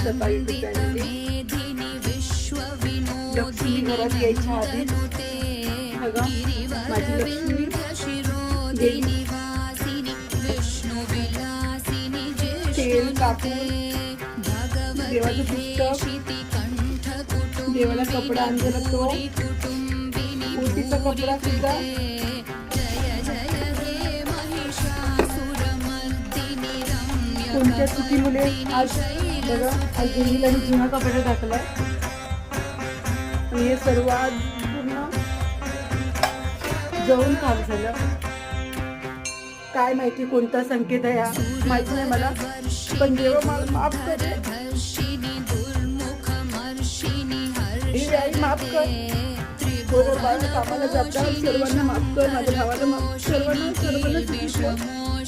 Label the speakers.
Speaker 1: सकाळी लक्ष्मी घरात यायच्या आधी बघा माझी लक्ष्मी तेल कापून देवाचं पुस्तक देवाला कपडा आणलेला तो ओटीचा कपडा सुद्धा कोणत्या चुकीमुळे आज बघा आज गेलीला जुना कपडा टाकलाय आणि हे सर्व आज पूर्ण जळून खाक झालं. काय माहिती कोणता संकेत आहे हा माहिती नाही मला, पण देव मला माफ कर, हे आई माफ कर. बरोबर कामाला जातात सर्वांना माफ कर, माझ्या भावाला माफ, सर्वांना सर्वांना